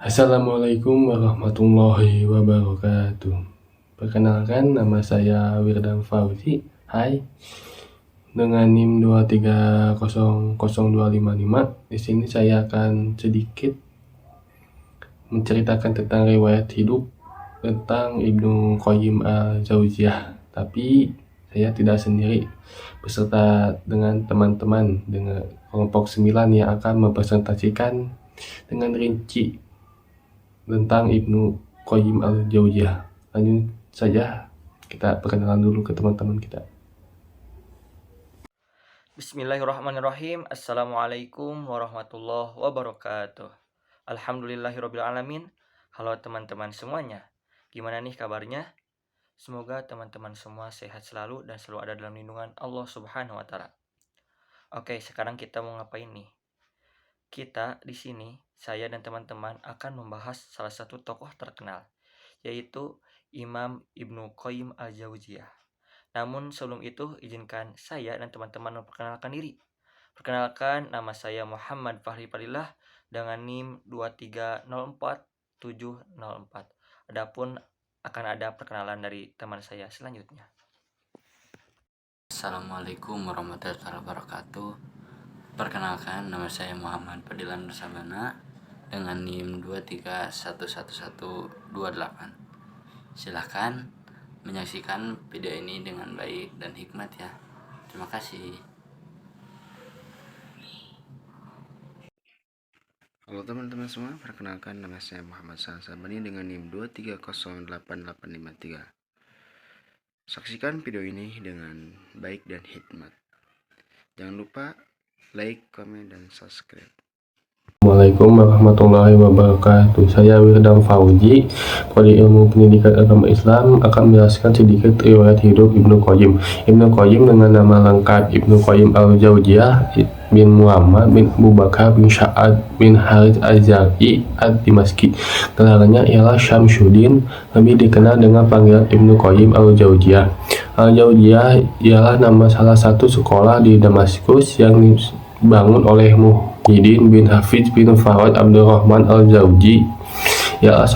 Assalamualaikum warahmatullahi wabarakatuh. Perkenalkan, nama saya Wirdan Fauzi. Hai. Dengan NIM 2300255. Di sini saya akan sedikit menceritakan tentang riwayat hidup tentang Ibnu Qayyim al-Jauziyah. Tapi saya tidak sendiri, beserta dengan teman-teman dengan kelompok 9 yang akan mempresentasikan dengan rinci tentang Ibnu Qayyim al-Jauziyah. Lanjut saja, kita perkenalan dulu ke teman-teman kita. Bismillahirrahmanirrahim. Assalamualaikum warahmatullahi wabarakatuh. Alhamdulillahirrabbilalamin. Halo teman-teman semuanya, gimana nih kabarnya? Semoga teman-teman semua sehat selalu dan selalu ada dalam lindungan Allah Subhanahu wa Ta'ala. Oke, sekarang kita mau ngapain nih? Kita di sini, saya dan teman-teman akan membahas salah satu tokoh terkenal, yaitu Imam Ibnu Qayyim al-Jauziyah. Namun sebelum itu, izinkan saya dan teman-teman memperkenalkan diri. Perkenalkan, nama saya Muhammad Fahri Fadillah dengan NIM 2304704. Adapun akan ada perkenalan dari teman saya selanjutnya. Assalamualaikum warahmatullahi wabarakatuh. Perkenalkan, nama saya Muhammad Fadilan Nursabana dengan NIM 2311128. Silahkan menyaksikan video ini dengan baik dan hikmat ya. Terima kasih. Halo teman-teman semua, perkenalkan nama saya Muhammad Salsabani dengan NIM 2308853. Saksikan video ini dengan baik dan hikmat. Jangan lupa like, komen, dan subscribe. Assalamualaikum warahmatullahi wabarakatuh. Saya Wirdan Fauzi, Prodi Ilmu Pendidikan Agama Islam, akan menjelaskan sedikit riwayat hidup Ibnu Qayyim. Ibnu Qayyim dengan nama lengkap Ibnu Qayyim al-Jauziyah bin Muhammad bin Abu Bakar bin Sa'ad bin Harits az-Zar'i ad-Dimashqi. Gelarnya ialah Syamsuddin, lebih dikenal dengan panggilan Ibnu Qayyim al-Jauziyah. Al-Jauziyah ialah nama salah satu sekolah di Damaskus yang dibangun oleh Muhyiddin bin Hafiz bin Farad Abdurrahman al-Jauzi. Ia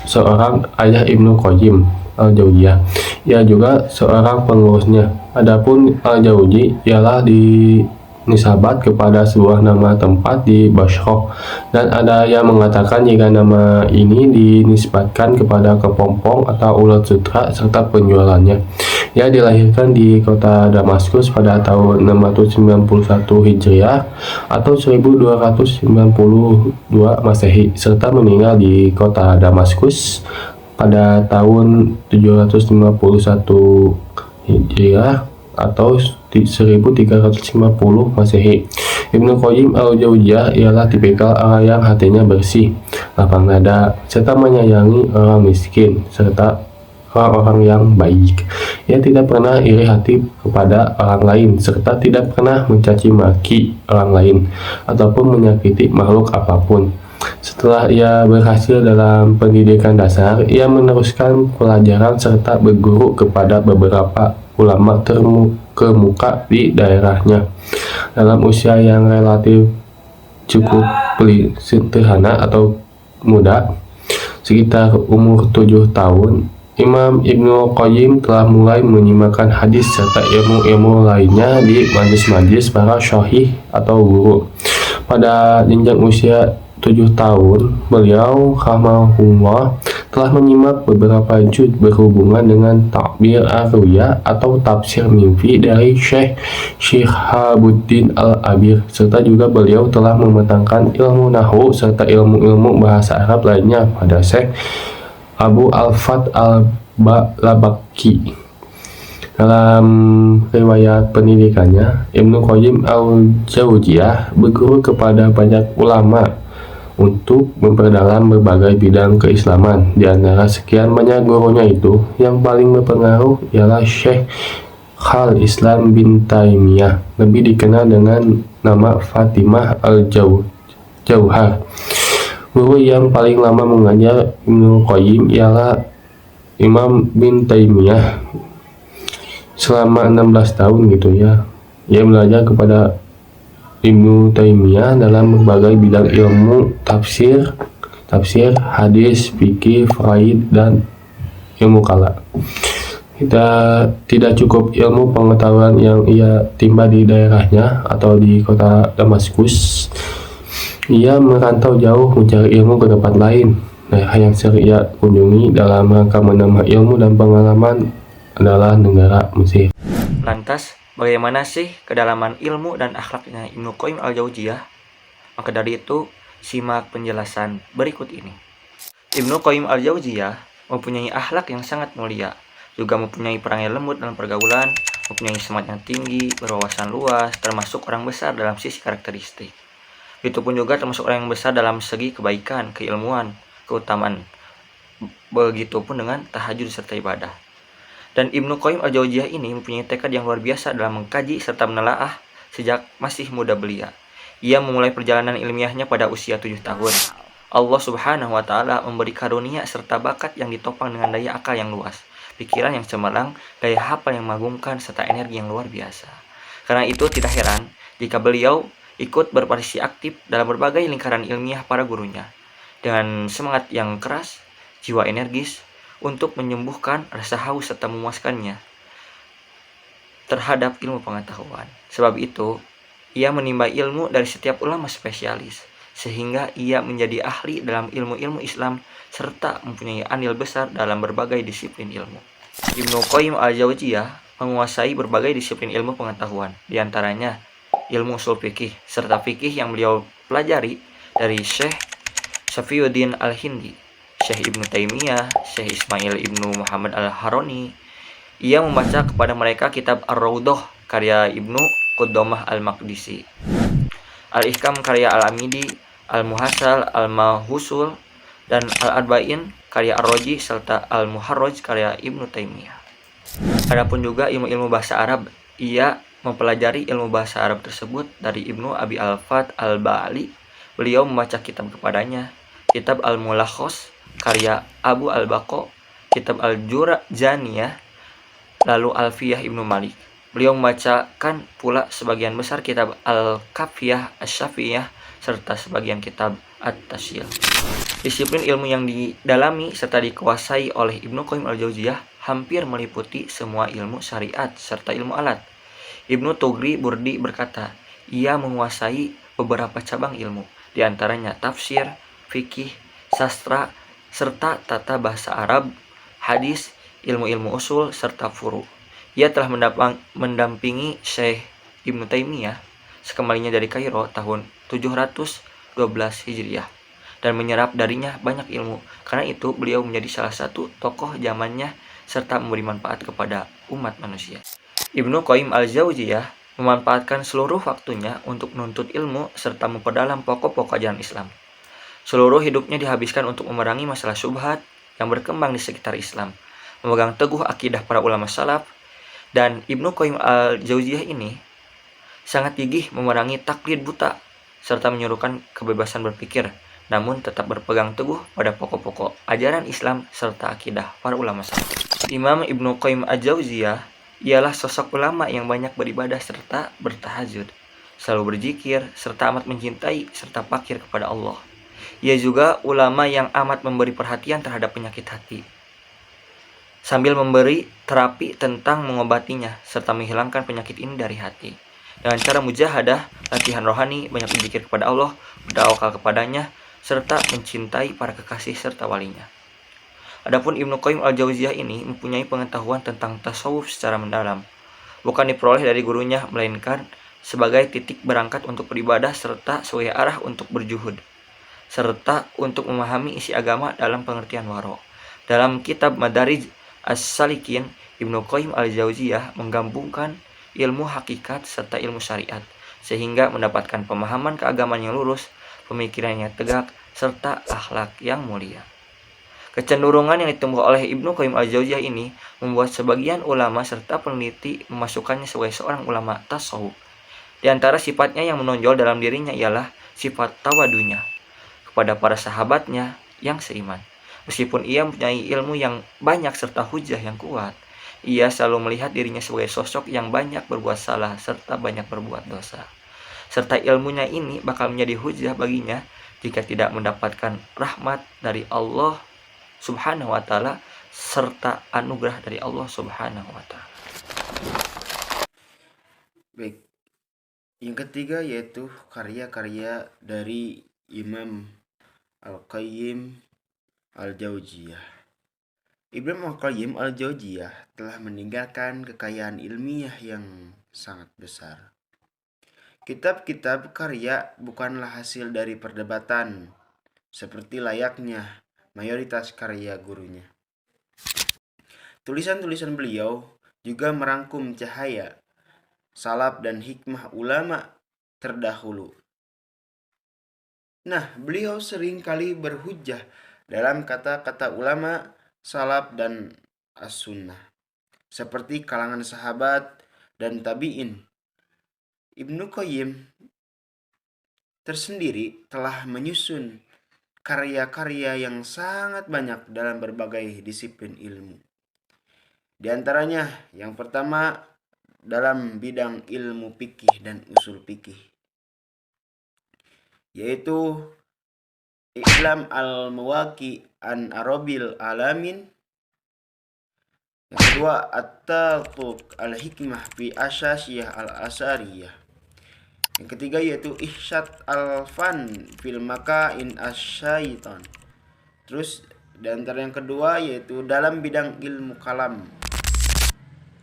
seorang ayah Ibnu Qayyim al-Jauziyah. Ia juga seorang pengurusnya. Adapun al-Jauzi ialah dinisbat kepada sebuah nama tempat di Bashrah, dan ada yang mengatakan jika nama ini dinisbatkan kepada kepompong atau ulat sutra serta penjualannya. Ia dilahirkan di kota Damaskus pada tahun 691 Hijriah atau 1292 Masehi, serta meninggal di kota Damaskus pada tahun 751 Hijriah atau 1350 Masehi. Ibnu Qayyim al-Jauziyah ialah tipikal orang yang hatinya bersih, lapang dada, serta menyayangi orang miskin serta orang-orang yang baik. Ia tidak pernah iri hati kepada orang lain, serta tidak pernah mencaci maki orang lain ataupun menyakiti makhluk apapun. Setelah ia berhasil dalam pendidikan dasar, ia meneruskan pelajaran serta berguru kepada beberapa ulama terkemuka di daerahnya. Dalam usia yang relatif cukup sederhana atau muda, sekitar umur 7 tahun, Imam Ibnu Qayyim telah mulai menyimakkan hadis serta ilmu-ilmu lainnya di majlis-majlis para syahih atau guru. Pada jenjang usia 7 tahun, beliau rahimahullah telah menyimak beberapa juz berhubungan dengan takbir ar-ruya atau tafsir mimpi dari Syekh Shihabuddin al-Abir, serta juga beliau telah mematangkan ilmu nahwu serta ilmu-ilmu bahasa Arab lainnya pada Syekh Abu Al-Fat al-Labaki. Dalam riwayat pendidikannya, Ibnu Qayyim al-Jauziyah berguru kepada banyak ulama untuk memperdalam berbagai bidang keislaman. Di antara sekian banyak gurunya itu, yang paling berpengaruh ialah Syekh Al-Islam bin Taimiyah, lebih dikenal dengan nama Fatimah al-Jauhar. Guru yang paling lama mengajar Ibnu Qayyim ialah Imam bin Taimiyah selama 16 tahun gitu ya. Ia belajar kepada Ibnu Taimiyah dalam berbagai bidang ilmu tafsir, tafsir, hadis, fikih, faraid, dan ilmu kalam. Kita tidak cukup ilmu pengetahuan yang ia timba di daerahnya atau di kota Damaskus. Ia merantau jauh mencari ilmu ke tempat lain. Daerah yang sering ia kunjungi dalam rangka menambah ilmu dan pengalaman adalah negara Mesir. Lantas, bagaimana sih kedalaman ilmu dan akhlaknya Ibnu Qayyim al-Jauziyah? Maka dari itu, simak penjelasan berikut ini. Ibnu Qayyim al-Jauziyah mempunyai akhlak yang sangat mulia, juga mempunyai perangai lembut dalam pergaulan, mempunyai semangat yang tinggi, berwawasan luas, termasuk orang besar dalam sisi karakteristik. Itu pun juga termasuk orang yang besar dalam segi kebaikan, keilmuan, keutamaan. Begitupun dengan tahajud serta ibadah. Dan Ibnu Qayyim al-Jauziyah ini mempunyai tekad yang luar biasa dalam mengkaji serta menelaah sejak masih muda belia. Ia memulai perjalanan ilmiahnya pada usia 7 tahun. Allah Subhanahu wa Ta'ala memberi karunia serta bakat yang ditopang dengan daya akal yang luas, pikiran yang cemerlang, daya hafal yang mengagumkan, serta energi yang luar biasa. Karena itu tidak heran jika beliau ikut berpartisipasi aktif dalam berbagai lingkaran ilmiah para gurunya, dengan semangat yang keras, jiwa energis, untuk menyembuhkan rasa haus serta memuaskannya terhadap ilmu pengetahuan. Sebab itu, ia menimba ilmu dari setiap ulama spesialis, sehingga ia menjadi ahli dalam ilmu-ilmu Islam serta mempunyai andil besar dalam berbagai disiplin ilmu. Ibnu Qayyim al-Jauziyah menguasai berbagai disiplin ilmu pengetahuan, diantaranya ilmu usul fikih serta fikih yang beliau pelajari dari Syekh Safiyuddin al-Hindi, Syekh Ibnu Taimiyah, Syekh Ismail Ibnu Muhammad al-Haroni. Ia membaca kepada mereka kitab Ar-Raudhah karya Ibnu Qudamah al-Maqdisi, Al-Ihkam karya Al-Amidi, Al-Muhasal, Al-Mahusul, dan Al-Arba'in karya Ar-Raji serta Al-Muharraj karya Ibnu Taimiyah. Adapun juga ilmu-ilmu bahasa Arab, ia mempelajari ilmu bahasa Arab tersebut dari Ibnu Abi Al-Fat Al-Ba'ali. Beliau membaca kitab kepadanya, kitab Al-Mulakhos karya Abu Al-Baqo, kitab Al-Jurjaniyah, lalu Alfiyah Ibnu Malik. Beliau membacakan pula sebagian besar kitab Al-Kafiyah Asy-Syafiyah serta sebagian kitab At-Tasyil. Disiplin ilmu yang didalami serta dikuasai oleh Ibnu Qayyim al-Jauziyah hampir meliputi semua ilmu syariat serta ilmu alat. Ibnu Tugri Burdi berkata, ia menguasai beberapa cabang ilmu, diantaranya tafsir, fikih, sastra, serta tata bahasa Arab, hadis, ilmu-ilmu usul, serta furu. Ia telah mendampingi Syekh Ibnu Taimiyah sekembalinya dari Kairo tahun 712 Hijriah dan menyerap darinya banyak ilmu. Karena itu beliau menjadi salah satu tokoh zamannya serta memberi manfaat kepada umat manusia. Ibnu Qayyim al-Jauziyah memanfaatkan seluruh waktunya untuk menuntut ilmu serta memperdalam pokok-pokok ajaran Islam. Seluruh hidupnya dihabiskan untuk memerangi masalah syubhat yang berkembang di sekitar Islam, memegang teguh akidah para ulama salaf. Dan Ibnu Qayyim al-Jauziyah ini sangat gigih memerangi taklid buta serta menyuruhkan kebebasan berpikir, namun tetap berpegang teguh pada pokok-pokok ajaran Islam serta akidah para ulama salaf. Imam Ibnu Qayyim al-Jauziyah ialah sosok ulama yang banyak beribadah serta bertahajud, selalu berzikir serta amat mencintai serta fakir kepada Allah. Ia juga ulama yang amat memberi perhatian terhadap penyakit hati, sambil memberi terapi tentang mengobatinya serta menghilangkan penyakit ini dari hati. Dengan cara mujahadah, latihan rohani, banyak berzikir kepada Allah, bertawakal kepadanya, serta mencintai para kekasih serta walinya. Adapun Ibnu Qayyim al-Jauziyah ini mempunyai pengetahuan tentang tasawuf secara mendalam, bukan diperoleh dari gurunya, melainkan sebagai titik berangkat untuk beribadah serta sebagai arah untuk berjuhud, serta untuk memahami isi agama dalam pengertian waro. Dalam kitab Madarij As-Salikin, Ibnu Qayyim al-Jauziyah menggabungkan ilmu hakikat serta ilmu syariat, sehingga mendapatkan pemahaman keagamaan yang lurus, pemikiran yang tegak, serta akhlak yang mulia. Kecenderungan yang ditumbuh oleh Ibnu Qayyim al-Jauziyah ini membuat sebagian ulama serta peneliti memasukkannya sebagai seorang ulama tasawuf. Di antara sifatnya yang menonjol dalam dirinya ialah sifat tawadunya kepada para sahabatnya yang seiman. Meskipun ia mempunyai ilmu yang banyak serta hujah yang kuat, ia selalu melihat dirinya sebagai sosok yang banyak berbuat salah serta banyak berbuat dosa. Serta ilmunya ini bakal menjadi hujah baginya jika tidak mendapatkan rahmat dari Allah Subhanahu wa taala serta anugerah dari Allah Subhanahu wa taala. Baik, yang ketiga yaitu karya-karya dari Imam Al-Qayyim Al-Jauziyah. Ibnu Al-Qayyim Al-Jauziyah telah meninggalkan kekayaan ilmiah yang sangat besar. Kitab-kitab karya bukanlah hasil dari perdebatan, seperti layaknya mayoritas karya gurunya. Tulisan-tulisan beliau juga merangkum cahaya, salaf dan hikmah ulama terdahulu. Nah, beliau sering kali berhujjah dalam kata-kata ulama, salaf dan as-sunnah, seperti kalangan sahabat dan tabi'in. Ibnu Qayyim tersendiri telah menyusun karya-karya yang sangat banyak dalam berbagai disiplin ilmu. Di antaranya, yang pertama dalam bidang ilmu fikih dan usul fikih, yaitu I'lam al-Muwaqi an Arabil Alamin. Yang kedua, At-Tatuq al-Hikmah fi Asyasiyah al-Asariyah. Yang ketiga yaitu Ihsyad al-Fan fil Makain Asyaitan. Terus di antara yang kedua yaitu dalam bidang ilmu kalam.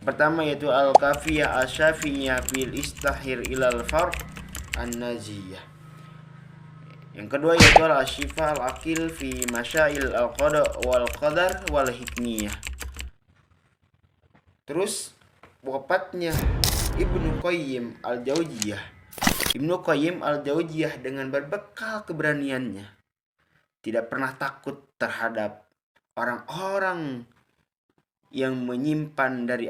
Pertama yaitu Al-Kafiyah Asy-Syafiyah fil Istahir ilal Farq an-Naziyah. Yang kedua yaitu Al-Asyifa al-Aqil fi Masyail al-Qada wal Qadar wal Hikmiyah. Terus wafatnya Ibnu Qayyim Al-Jauziyah. Ibnu Qayyim Al-Jauziyah dengan berbekal keberaniannya tidak pernah takut terhadap orang-orang yang menyimpang dari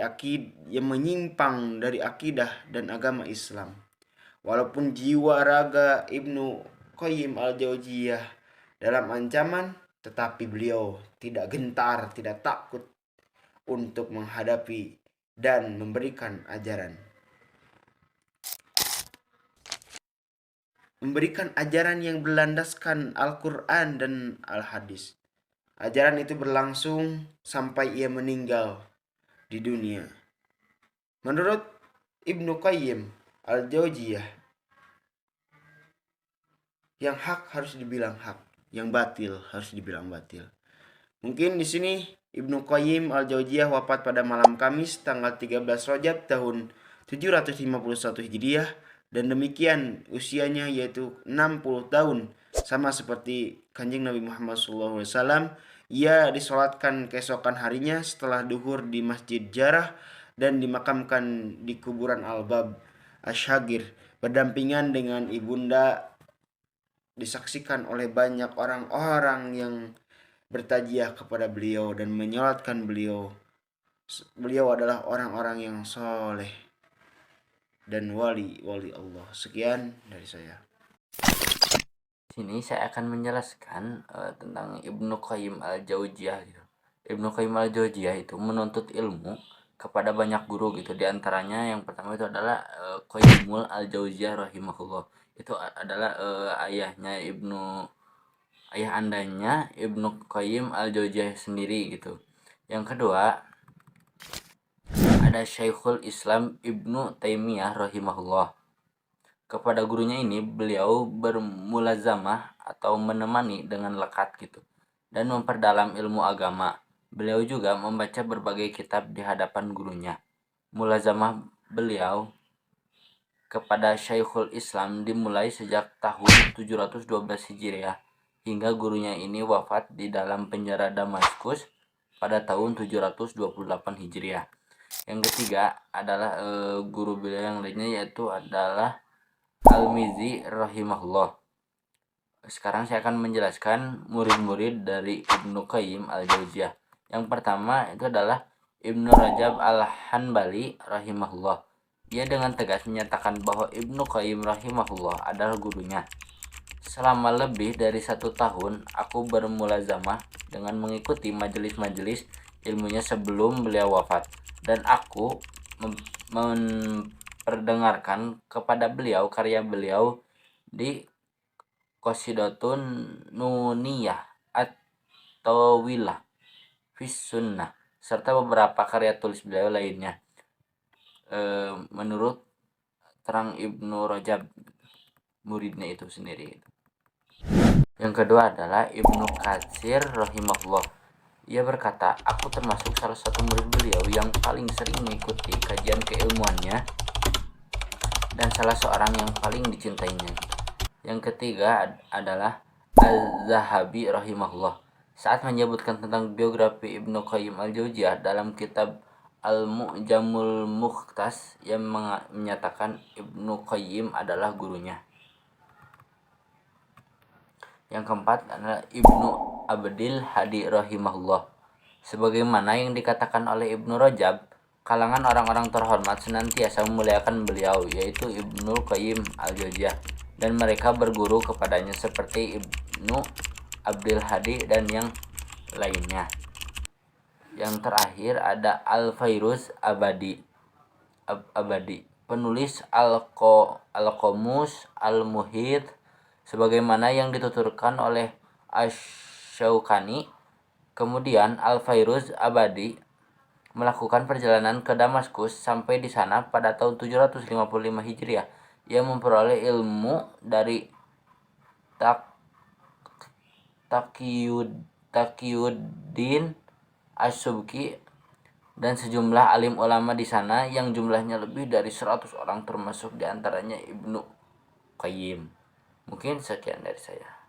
akidah dan agama Islam. Walaupun jiwa raga Ibnu Qayyim Al-Jauziyah dalam ancaman, tetapi beliau tidak gentar, tidak takut untuk menghadapi dan memberikan ajaran. Memberikan ajaran yang berlandaskan Al-Quran dan Al-Hadis. Ajaran itu berlangsung sampai ia meninggal di dunia. Menurut Ibnu Qayyim Al-Jauziyah, yang hak harus dibilang hak, yang batil harus dibilang batil. Mungkin di sini Ibnu Qayyim Al-Jauziyah wafat pada malam Kamis tanggal 13 Rajab tahun 751 Hijriah, dan demikian usianya yaitu 60 tahun, sama seperti Kanjeng Nabi Muhammad SAW. Ia disolatkan keesokan harinya setelah duhur di Masjid Jarrah dan dimakamkan di kuburan Al-Bab Asy-Syagir berdampingan dengan ibunda. Disaksikan oleh banyak orang-orang yang bertajiah kepada beliau dan menyolatkan beliau. Beliau adalah orang-orang yang soleh dan wali Allah. Sekian dari saya. Sini saya akan menjelaskan tentang Ibnu Qayyim Al-Jauziyah gitu. Ibnu Qayyim Al-Jauziyah itu menuntut ilmu kepada banyak guru gitu. Di antaranya yang pertama itu adalah Qayyimul Al-Jauziyah rahimahullah. Itu adalah ayah andanya Ibnu Qayyim Al-Jauziyah sendiri gitu. Yang kedua ada Syekhul Islam Ibnu Taimiyah rahimahullah. Kepada gurunya ini beliau bermulazamah atau menemani dengan lekat gitu dan memperdalam ilmu agama. Beliau juga membaca berbagai kitab di hadapan gurunya. Mulazamah beliau kepada Syekhul Islam dimulai sejak tahun 712 Hijriah hingga gurunya ini wafat di dalam penjara Damaskus pada tahun 728 Hijriah. Yang ketiga adalah guru beliau yang lainnya yaitu adalah Al-Mizzi rahimahullah. Sekarang saya akan menjelaskan murid-murid dari Ibnu Qayyim Al-Jauziyah. Yang pertama itu adalah Ibnu Rajab Al-Hanbali rahimahullah. Ia dengan tegas menyatakan bahwa Ibnu Qayyim rahimahullah adalah gurunya. Selama lebih dari 1 tahun aku bermulazamah dengan mengikuti majelis-majelis ilmunya sebelum beliau wafat, dan aku memperdengarkan kepada beliau karya beliau di Qasidatun Nuniyah atau Wilah Fis Sunnah, serta beberapa karya tulis beliau lainnya. Menurut terang Ibnu Rajab, muridnya itu sendiri. Yang kedua adalah Ibnu Katsir rahimahullah. Ia berkata, aku termasuk salah satu murid beliau yang paling sering mengikuti kajian keilmuannya dan salah seorang yang paling dicintainya. Yang ketiga adalah Az-Zahabi rahimahullah. Saat menyebutkan tentang biografi Ibnu Qayyim al-Jauziyah dalam kitab Al-Mu'jamul Mukhtas, yang menyatakan Ibnu Qayyim adalah gurunya. Yang keempat adalah Ibnu Abdil Hadi rahimahullah. Sebagaimana yang dikatakan oleh Ibnu Rajab, kalangan orang-orang terhormat senantiasa memuliakan beliau, yaitu Ibnu Qayyim al-Jauziyah, dan mereka berguru kepadanya seperti Ibnu Abdil Hadi dan yang lainnya. Yang terakhir ada Al-Fairuz Abadi, penulis Al-Qomus Al-Muhit, sebagaimana yang dituturkan oleh Asy-Syaukani. Kemudian Al-Fairuz Abadi melakukan perjalanan ke Damaskus. Sampai di sana pada tahun 755 Hijriah. Ia memperoleh ilmu dari Taqiyuddin As-Subki dan sejumlah alim ulama di sana yang jumlahnya lebih dari 100 orang, termasuk diantaranya Ibnu Qayyim. Mungkin sekian dari saya.